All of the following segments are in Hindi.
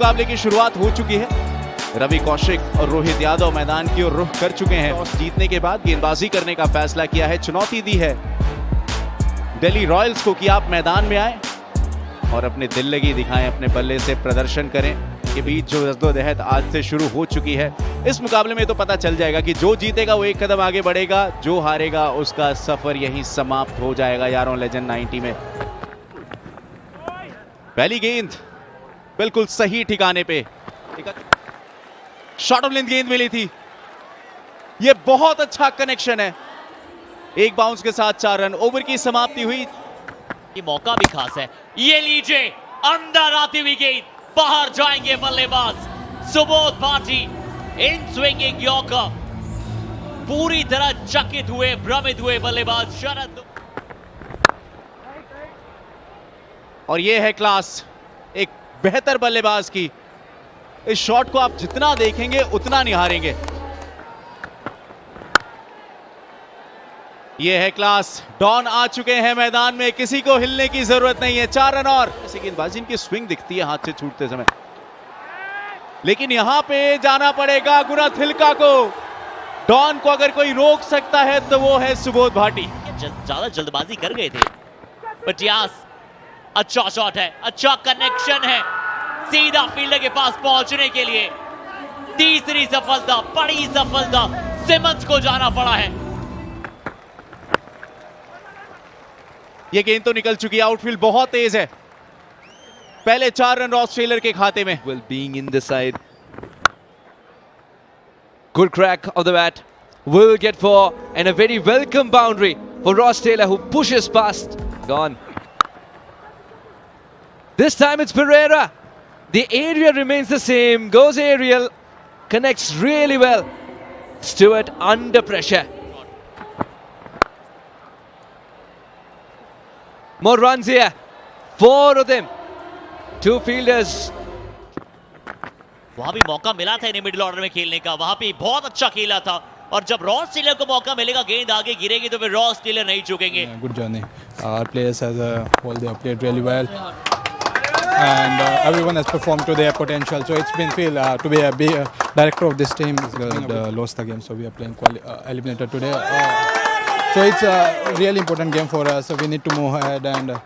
मुकाबले की शुरुआत हो चुकी है। रवि कौशिक और रोहित यादव मैदान की ओर रुख कर चुके हैं। टॉस जीतने के बाद गेंदबाजी करने का फैसला किया है, चुनौती दी है दिल्ली रॉयल्स को कि आप मैदान में आए और अपने दिल लगी दिखाएं, अपने बल्ले से प्रदर्शन करें। के बीच जो जद्दोजहद आज से शुरू हो चुकी है, इस मुकाबले में तो पता चल जाएगा कि जो जीतेगा वो एक कदम आगे बढ़ेगा, जो हारेगा उसका सफर यहीं समाप्त हो जाएगा। यारों लेजेंड 90 में पहली गेंद बिल्कुल सही ठिकाने पे, शॉर्ट ऑफ लेंथ गेंद मिली थी। ये बहुत अच्छा कनेक्शन है, एक बाउंस के साथ 4 रन। ओवर की समाप्ति हुई। ये मौका भी खास है, ये लीजिए अंदर आती हुई गेंद, बाहर जाएंगे बल्लेबाज सुबोध भाटी। इन स्विंगिंग यॉर्कर, पूरी तरह चकित हुए, भ्रमित हुए बल्लेबाज शरद। और ये है क्लास एक बेहतर बल्लेबाज की। इस शॉट को आप जितना देखेंगे उतना निहारेंगे। ये है क्लास। डॉन आ चुके हैं मैदान में, किसी को हिलने की जरूरत नहीं है। 4 रन और गेंदबाजी इनकी स्विंग दिखती है हाथ से छूटते समय, लेकिन यहां पे जाना पड़ेगा गुरनाथ हिलका को। डॉन को अगर कोई रोक सकता है तो वो है सुबोध भाटी। ज्यादा जल्दबाजी कर गए थे, पटियास अच्छा शॉट है, अच्छा कनेक्शन है, सीधा फील्डर के पास पहुंचने के लिए तीसरी सफलता, बड़ी सफलता सिमंस को जाना पड़ा है। ये गेंद तो निकल चुकी है, आउटफील्ड बहुत तेज है। पहले 4 रन रॉस टेलर के खाते में। Well, being in the side, good crack of the bat, will get 4 and a very welcome boundary for Ross Taylor, who pushes past. Gone. This time it's Pereira. The area remains the same. Goes aerial, connects really well. Stewart under pressure. More runs here. 4 of them. 2 fielders. वहां भी मौका मिला था इन्हें मिडिल ऑर्डर में खेलने का, वहां भी बहुत अच्छा खेला था। और जब रॉस टेलर को मौका मिलेगा, गेंद आगे गिरेगी तो फिर रॉस टेलर नहीं चूकेंगे। Good journey. Our players as a whole, they have played really well, and everyone has performed to their potential. So it's been feel to be a director of this team. Lost the game, so we are playing eliminator today. So it's a really important game for us. So we need to move ahead, and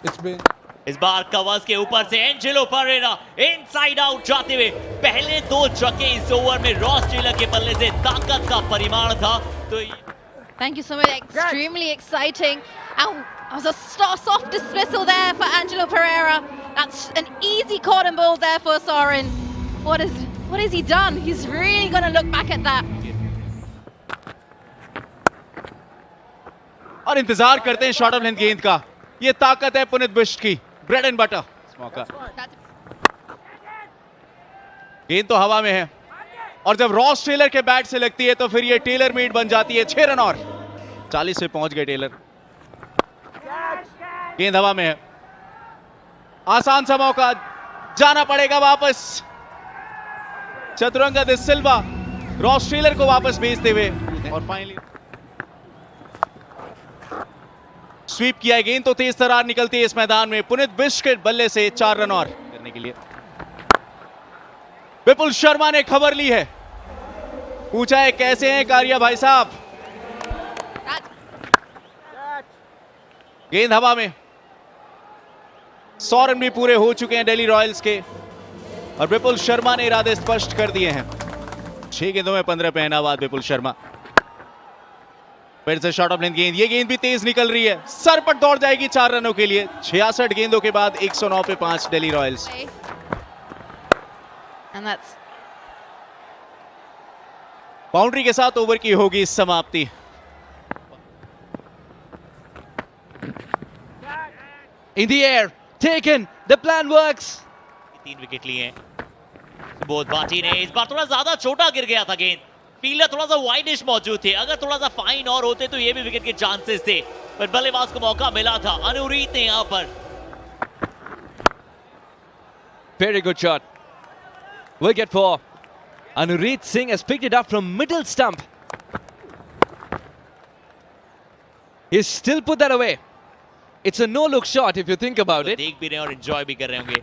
it's been. इस बार कवर्स के ऊपर से एंजेलो परेरा इनसाइड आउट जाते हुए पहले 2 छक्के इस ओवर में रॉस टेलर के बल्ले से ताकत का परिमाण था। तो Thank you so much. Extremely exciting. And it was a soft dismissal there for Angelo Pereira. That's an easy cotton ball there for Soren. What has he done? He's really going to look back at that. और इंतजार करते हैं शॉर्ट ऑफ लेंथ गेंद का। ये ताकत है पुनीत बिष्ट की, ब्रेड एंड बटर। मौका, गेंद तो हवा में है, और जब रॉस टेलर के बैट से लगती है तो फिर ये टेलर मेड बन जाती है। 6 रन और 40 पे पहुंच गए टेलर। गेंद हवा में है, आसान सा मौका, जाना पड़ेगा वापस। चतुरंगा दे सिल्वा रॉस टेलर को वापस भेजते हुए, और फाइनली स्वीप किया है। गेंद तो तेज तरार निकलती है इस मैदान में। पुनीत बिष्ट के बल्ले से 4 रन और करने के लिए विपुल शर्मा ने खबर ली है, पूछा है कैसे हैं कारिया भाई साहब। गेंद हवा में, 100 रन भी पूरे हो चुके हैं दिल्ली रॉयल्स के, और विपुल शर्मा ने इरादे स्पष्ट कर दिए हैं। 6 गेंदों में 15 पे हैदराबाद विपुल शर्मा। फिर से शॉर्ट ऑफ लेंथ गेंद, ये गेंद भी तेज निकल रही है, सर पर दौड़ जाएगी 4 रनों के लिए। 66 गेंदों के बाद 109 पे 5 Delhi Royals. And that's boundary के साथ ओवर की होगी समाप्ति। In the air, taken. The plan works. 3 wicket लिए हैं सुबोध भाटी ने। इस बार थोड़ा ज्यादा छोटा गिर गया था गेंद, फील्डर थोड़ा सा वाइडिश मौजूद थे। अगर थोड़ा सा फाइन और होते तो ये भी विकेट के चांसेस थे, पर बल्लेबाज को मौका मिला था अनुरीत ने यहां पर। Very good shot. Will get 4. Anureet Singh has picked it up from middle stump. He's still put that away. It's a no-look shot if you think about it. देख भी रहे हैं और एंजॉय भी कर रहे होंगे।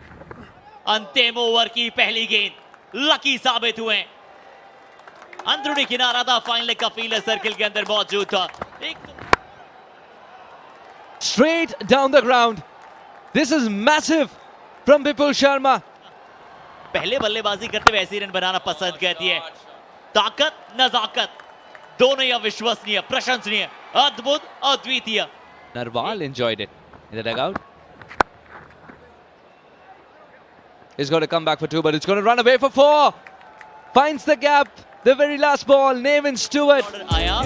अंतिम ओवर की पहली गेंद लकी साबित हुए। अंदरूनी किनारा था, फाइनल का फील्डर सर्किल के अंदर मौजूद था। Straight down the ground. This is massive from Vipul Sharma. पहले बल्लेबाजी करते हुए ऐसी रन बनाना पसंद करती है। ताकत, नजाकत दोनों ही अविश्वसनीय, प्रशंसनीय, अद्भुत, अद्वितीय। Narwal enjoyed it in the dugout. He's going to come back for 2, but it's going to run away for 4. Finds the gap. The very last ball. Nevin Stewart. Order आया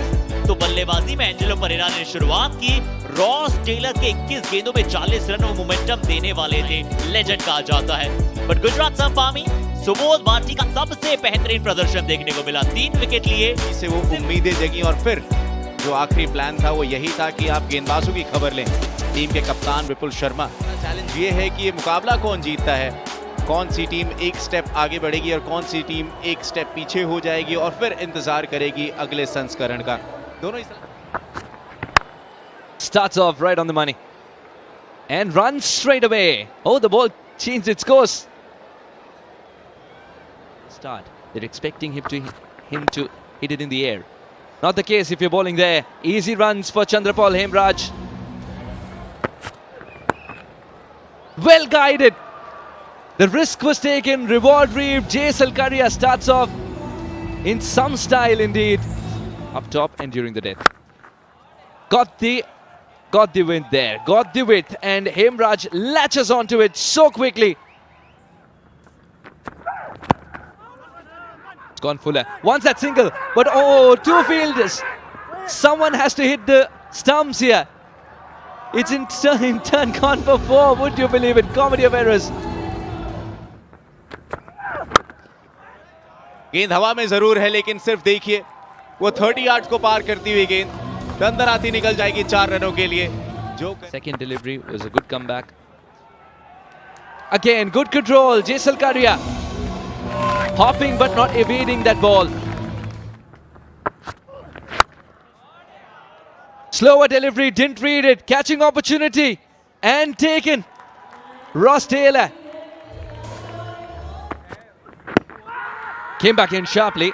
तो बल्लेबाजी में एंजेलो परेरा ने शुरुआत की। रॉस टेलर के 21 गेंदों में 40 रन और मोमेंटम देने वाले थे, लेजेंड कहा जाता है। बट गुजरात संपामी सुबोध भारती का सबसे बेहतरीन प्रदर्शन देखने को मिला। 3 विकेट लिए। से वो उम्मीदें जगी और फिर जो आखिरी प्लान था वो यही था कि आप गेंदबाजों की खबर लें। टीम के कप्तान विपुल शर्मा। चैलेंज ये है कि ये मुकाबला कौन जीतता है, कौन सी टीम एक स्टेप आगे बढ़ेगी और कौन सी टीम एक स्टेप पीछे हो जाएगी और फिर इंतजार करेगी अगले संस्करण का। दोनों ही Starts off right on the money. And runs straight away. Oh, the ball changed its course. Start. They're expecting him to hit it in the air. Not the case if you're bowling there. Easy runs for Chandrapal Hemraj. Well guided. The risk was taken. Reward reaped. Jay Salkaria starts off in some style indeed. Up top and during the death. Got the wind there. Got the width. And Hemraj latches onto it so quickly. It's gone fuller. Wants that single. But oh, 2 fielders. Someone has to hit the stumps here. It's in turn gone for 4. Would you believe it? Comedy of errors. गेंद हवा में जरूर है, लेकिन सिर्फ देखिए वो 30 यार्ड्स को पार करती हुई गेंद दंदराती निकल जाएगी 4 रनों के लिए। जो Second delivery was a good comeback. Again, good control. Jay Salkaria hopping but not evading that ball. Slower delivery, didn't read it. Catching opportunity and taken. Ross Taylor came back in sharply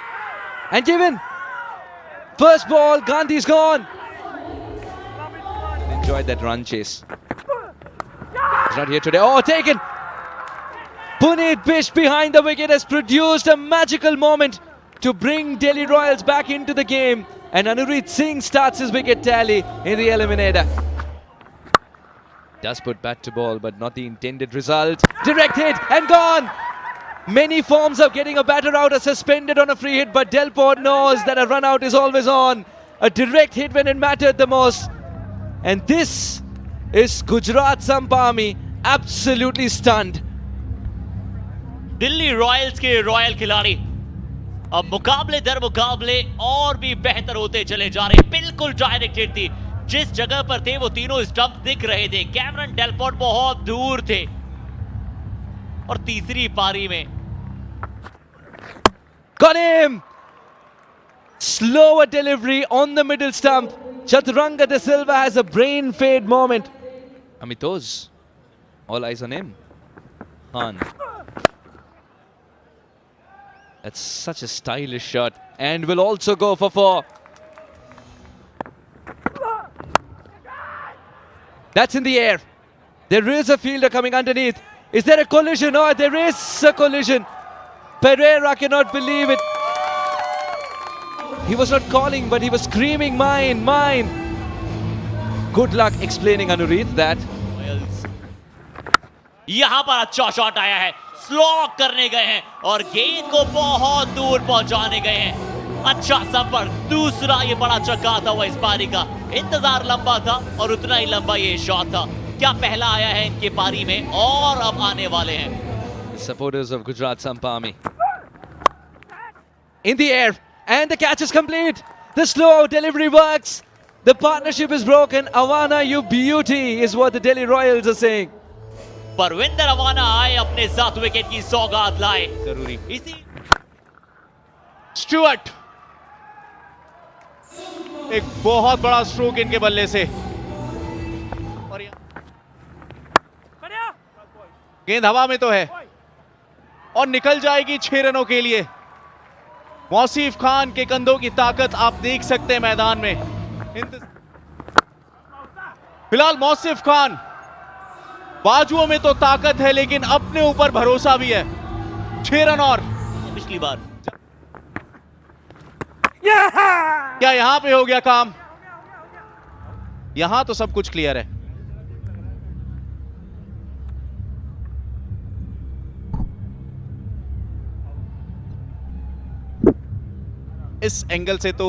and given. First ball, Gandhi's gone. Enjoyed that run chase. He's not here today. Oh, taken. Puneet Bish behind the wicket has produced a magical moment to bring Delhi Royals back into the game. And Anureet Singh starts his wicket tally in the eliminator. Does put bat to ball, but not the intended result. Direct hit and gone. Many forms of getting a batter out are suspended on a free hit, but Delport knows that a run out is always on. A direct hit when it mattered the most. And this is Gujarat Sampami absolutely stunned. Delhi Royals के रॉयल खिलाड़ी अब मुकाबले दर मुकाबले और भी बेहतर होते चले जा रहे। बिल्कुल डायरेक्ट हिट थी, जिस जगह पर थे वो तीनों स्टंप दिख रहे थे। कैमरन डेलपोर्ट बहुत दूर थे और तीसरी पारी में Got him! Slower delivery on the middle stump. Chaturanga De Silva has a brain fade moment. Amitos, all eyes on him. Han. That's such a stylish shot and will also go for 4. That's in the air. There is a fielder coming underneath. Is there a collision? Oh, there is a collision. Pereira cannot believe it. He was not calling, but he was screaming, mine, mine. Good luck explaining, Anureet, that. यहां पर अच्छा शॉट आया है, स्लॉक करने गए हैं और गेंद को बहुत दूर पहुंचाने गए हैं। अच्छा संपर्क, दूसरा ये बड़ा चक्का था वो इस पारी का। इंतजार लंबा था और उतना ही लंबा ये शॉट था। क्या पहला आया है इनके पारी में और अब आने वाले हैं। Supporters of Gujarat Sampami. In the air, and the catch is complete. The slow delivery works. The partnership is broken. Awana, you beauty, is what the Delhi Royals are saying. Parvinder Awana आए, अपने 7 विकेट की सौगात लाए। जरूरी इसी स्टुअर्ट, एक बहुत बड़ा स्ट्रोक इनके बल्ले से और गेंद हवा में तो है, और निकल जाएगी 6 रनों के लिए। मौसीफ खान के कंधों की ताकत आप देख सकते हैं मैदान में। फिलहाल मौसीफ खान, बाजुओं में तो ताकत है लेकिन अपने ऊपर भरोसा भी है। 6 रन और पिछली बार क्या यहां पे हो गया काम? यहां तो सब कुछ क्लियर है। इस एंगल से तो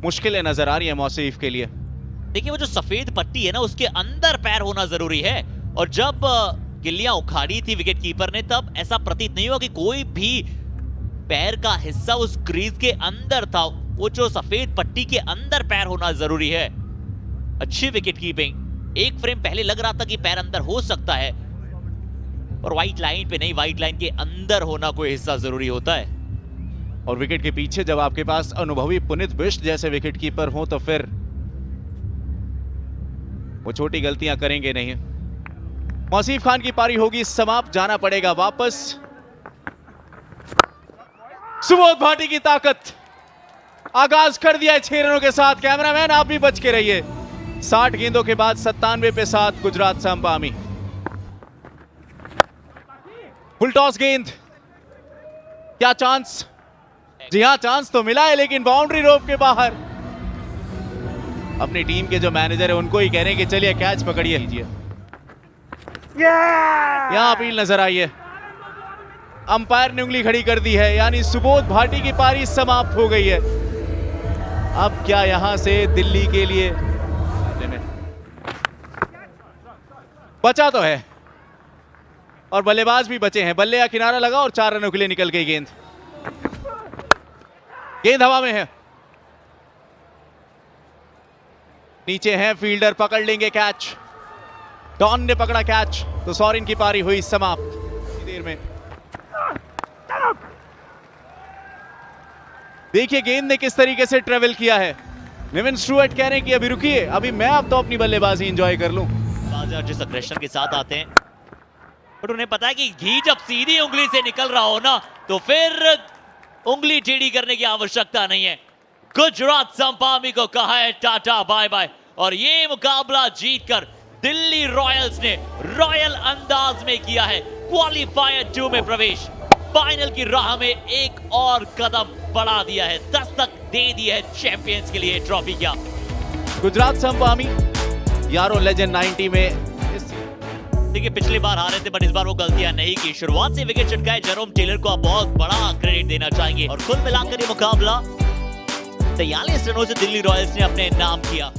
मुश्किलें नजर आ रही है मौसीफ के लिए। देखिए वो जो सफेद पट्टी है ना, उसके अंदर पैर होना जरूरी है। और जब गिल्लियां उखाड़ी थी विकेट कीपर ने, तब ऐसा प्रतीत नहीं हुआ कि कोई भी पैर का हिस्सा उस क्रीज के अंदर था। वो जो सफेद पट्टी के अंदर पैर होना जरूरी है। अच्छी विकेट कीपिंग। एक फ्रेम पहले लग रहा था कि पैर अंदर हो सकता है, और व्हाइट लाइन पे नहीं, व्हाइट लाइन के अंदर होना कोई हिस्सा जरूरी होता है। और विकेट के पीछे जब आपके पास अनुभवी पुनीत बिष्ट जैसे विकेट कीपर हो तो फिर वो छोटी गलतियां करेंगे नहीं। मौसीफ खान की पारी होगी समाप्त, जाना पड़ेगा वापस। सुबोध भाटी की ताकत, आगाज कर दिया है 6 रनों के साथ। कैमरामैन आप भी बच के रहिए। 60 गेंदों के बाद 97 पे 7 गुजरात संपामी। फुल टॉस गेंद, क्या चांस? जी हां, चांस तो मिला है लेकिन बाउंड्री रोप के बाहर। अपनी टीम के जो मैनेजर है उनको ही कह रहे हैं कि चलिए कैच पकड़िए। यहां अपील नजर आई है, अंपायर ने उंगली खड़ी कर दी है, यानी सुबोध भाटी की पारी समाप्त हो गई है। अब क्या यहां से दिल्ली के लिए बचा तो है और बल्लेबाज भी बचे हैं। बल्ले का किनारा लगा और 4 रनों के लिए निकल गई गेंद। गेंद हवा में है, नीचे है फील्डर, पकड़ लेंगे कैच। डॉन ने पकड़ा कैच तो सॉरेन की पारी हुई समाप्त। देर में देखिए गेंद ने किस तरीके से ट्रेवल किया है। निविन स्टुअर्ट कह रहे हैं कि अभी रुकिए, अभी मैं अब तो अपनी बल्लेबाजी एंजॉय कर लूं। जिस अग्रेशन के साथ आते हैं, बट उन्हें पता है कि घी जब सीधी उंगली से निकल रहा हो ना, तो फिर उंगली टेढ़ी करने की आवश्यकता नहीं है। गुजरात संपामी को कहा है टाटा बाय बाय, और ये मुकाबला जीतकर दिल्ली रॉयल्स ने रॉयल अंदाज में किया है क्वालिफायर 2 में प्रवेश। फाइनल की राह में एक और कदम बढ़ा दिया है, दस्तक दे दी है चैंपियंस के लिए ट्रॉफी। क्या गुजरात संपामी यारो लेजेंड 90 में देखिए पिछली बार हारे थे, बट इस बार वो गलतियां नहीं की। शुरुआत से विकेट चटकाए जेरोम टेलर को आप बहुत बड़ा क्रेडिट देना चाहेंगे। और कुल मिलाकर ये मुकाबला 43 रनों से दिल्ली रॉयल्स ने अपने नाम किया।